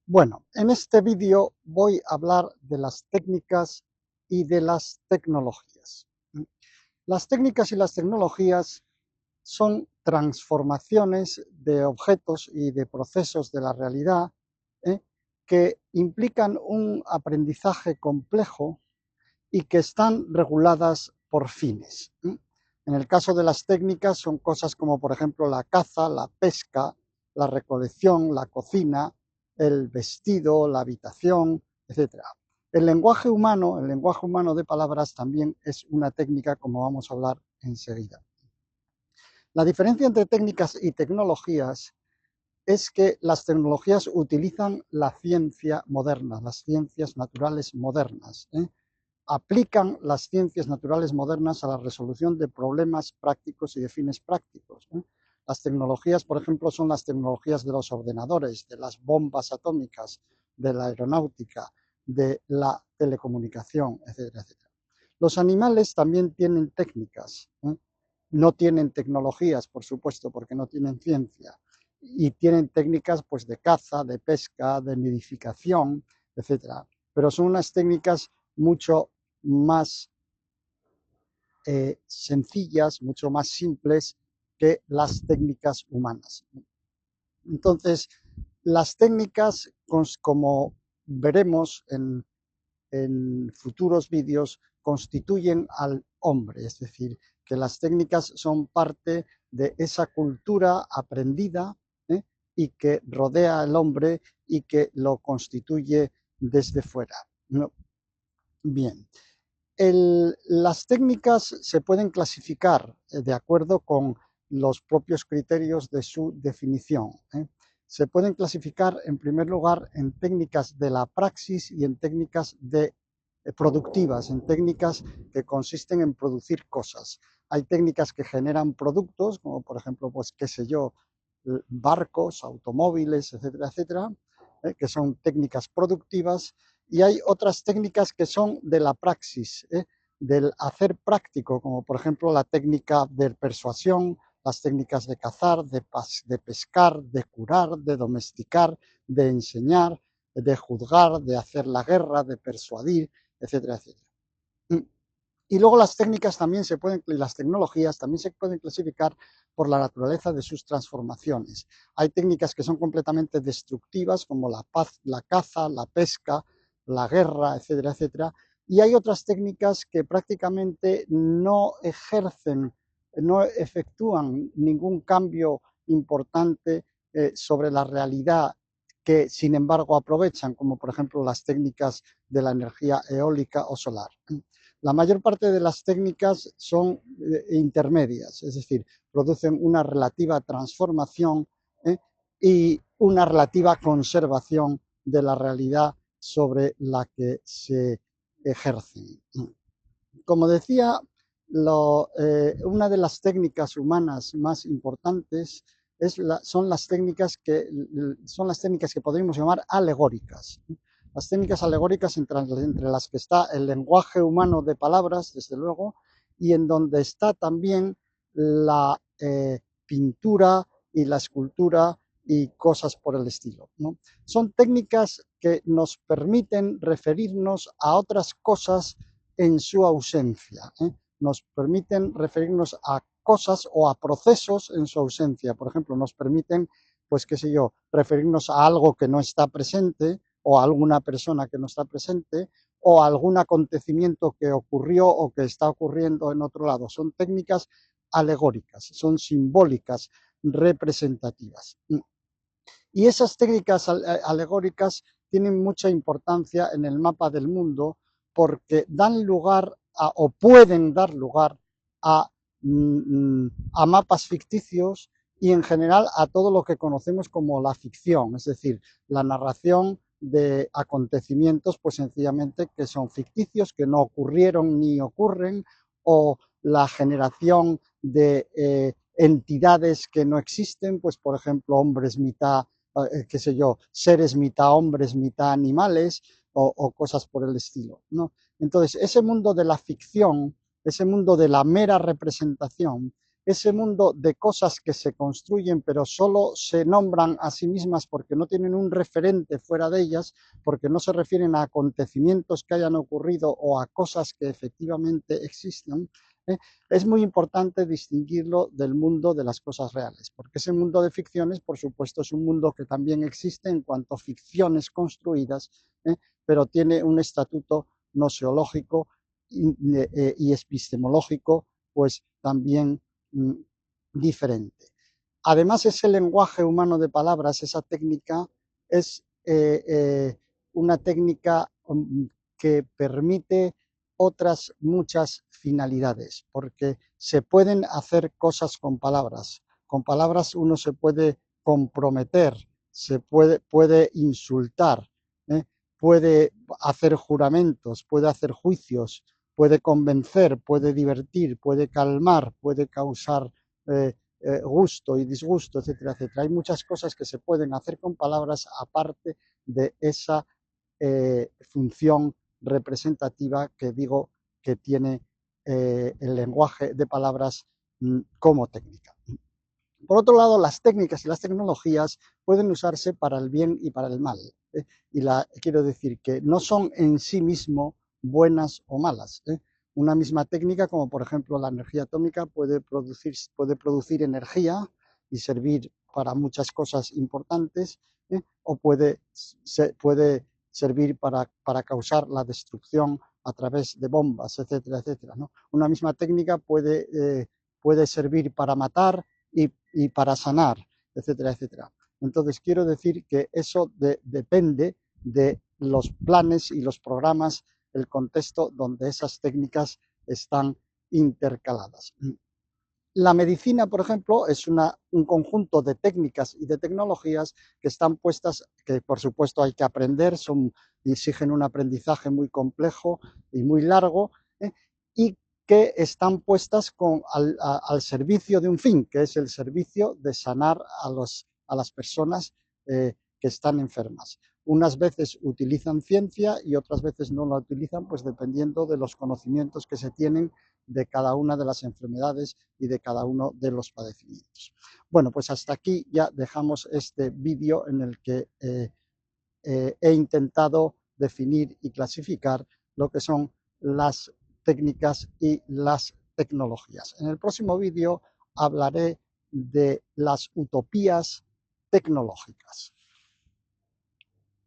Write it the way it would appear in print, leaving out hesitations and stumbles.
Bueno, en este vídeo voy a hablar de las técnicas y de las tecnologías. Las técnicas y las tecnologías son transformaciones de objetos y de procesos de la realidad, ¿eh? que implican un aprendizaje complejo y que están reguladas por fines. En el caso de las técnicas son cosas como, por ejemplo, la caza, la pesca, la recolección, la cocina, el vestido, la habitación, etcétera. El lenguaje humano de palabras también es una técnica, como vamos a hablar enseguida. La diferencia entre técnicas y tecnologías es que las tecnologías utilizan la ciencia moderna, las ciencias naturales modernas, aplican las ciencias naturales modernas a la resolución de problemas prácticos y de fines prácticos. Las tecnologías, por ejemplo, son las tecnologías de los ordenadores, de las bombas atómicas, de la aeronáutica, de la telecomunicación, etcétera, etcétera. Los animales también tienen técnicas, no tienen tecnologías, por supuesto, porque no tienen ciencia, y tienen técnicas pues, de caza, de pesca, de nidificación, etcétera. Pero son unas técnicas mucho más sencillas, mucho más simples que las técnicas humanas. Entonces, las técnicas, como veremos en futuros vídeos, constituyen al hombre, es decir, que las técnicas son parte de esa cultura aprendida y que rodea al hombre y que lo constituye desde fuera. ¿No? Bien. Las técnicas se pueden clasificar de acuerdo con los propios criterios de su definición. Se pueden clasificar, en primer lugar, en técnicas de la praxis y en técnicas productivas, en técnicas que consisten en producir cosas. Hay técnicas que generan productos, como por ejemplo, pues qué sé yo, barcos, automóviles, etcétera, etcétera, que son técnicas productivas, y hay otras técnicas que son de la praxis, del hacer práctico, como por ejemplo la técnica de persuasión, las técnicas de cazar, de pescar, de curar, de domesticar, de enseñar, de juzgar, de hacer la guerra, de persuadir, etcétera, etcétera. Y luego las técnicas también las tecnologías también se pueden clasificar por la naturaleza de sus transformaciones. Hay técnicas que son completamente destructivas, como la caza, la pesca, la guerra, etcétera, etcétera. Y hay otras técnicas que prácticamente no no efectúan ningún cambio importante sobre la realidad que, sin embargo, aprovechan, como por ejemplo las técnicas de la energía eólica o solar. La mayor parte de las técnicas son intermedias, es decir, producen una relativa transformación y una relativa conservación de la realidad sobre la que se ejercen. Como decía, una de las técnicas humanas más importantes son las técnicas que podríamos llamar alegóricas. Las técnicas alegóricas entre las que está el lenguaje humano de palabras, desde luego, y en donde está también la pintura y la escultura y cosas por el estilo, ¿no? Son técnicas que nos permiten referirnos a otras cosas en su ausencia. Nos permiten referirnos a cosas o a procesos en su ausencia. Por ejemplo, nos permiten, pues qué sé yo, referirnos a algo que no está presente o a alguna persona que no está presente o a algún acontecimiento que ocurrió o que está ocurriendo en otro lado. Son técnicas alegóricas, son simbólicas, representativas. Y esas técnicas alegóricas tienen mucha importancia en el mapa del mundo porque dan lugar o pueden dar lugar a, a mapas ficticios y en general a todo lo que conocemos como la ficción, es decir, la narración de acontecimientos pues sencillamente que son ficticios, que no ocurrieron ni ocurren, o la generación de entidades que no existen, pues por ejemplo hombres mitad qué sé yo, seres mitad hombres, mitad animales o cosas por el estilo, ¿no? Entonces, ese mundo de la ficción, ese mundo de la mera representación, ese mundo de cosas que se construyen pero solo se nombran a sí mismas porque no tienen un referente fuera de ellas, porque no se refieren a acontecimientos que hayan ocurrido o a cosas que efectivamente existen, es muy importante distinguirlo del mundo de las cosas reales, porque ese mundo de ficciones, por supuesto, es un mundo que también existe en cuanto a ficciones construidas, pero tiene un estatuto noseológico y epistemológico, pues también diferente. Además, ese lenguaje humano de palabras, esa técnica, es una técnica que permite otras muchas finalidades, porque se pueden hacer cosas con palabras. Con palabras uno se puede comprometer, se puede insultar, puede hacer juramentos, puede hacer juicios, puede convencer, puede divertir, puede calmar, puede causar gusto y disgusto, etcétera, etcétera. Hay muchas cosas que se pueden hacer con palabras aparte de esa función representativa que digo que tiene el lenguaje de palabras como técnica. Por otro lado, las técnicas y las tecnologías pueden usarse para el bien y para el mal. Quiero decir que no son en sí mismo buenas o malas. Una misma técnica, como por ejemplo la energía atómica, puede producir energía y servir para muchas cosas importantes, o puede servir para causar la destrucción a través de bombas, etcétera, etcétera, ¿no? Una misma técnica puede servir para matar y para sanar, etcétera, etcétera. Entonces, quiero decir que eso depende de los planes y los programas, el contexto donde esas técnicas están intercaladas. La medicina, por ejemplo, es un conjunto de técnicas y de tecnologías que están puestas, que por supuesto hay que aprender, exigen un aprendizaje muy complejo y muy largo, y que están puestas al servicio de un fin, que es el servicio de sanar a las personas que están enfermas. Unas veces utilizan ciencia y otras veces no la utilizan, pues dependiendo de los conocimientos que se tienen de cada una de las enfermedades y de cada uno de los padecimientos. Bueno, pues hasta aquí ya dejamos este vídeo en el que he intentado definir y clasificar lo que son las técnicas y las tecnologías. En el próximo vídeo hablaré de las utopías tecnológicas.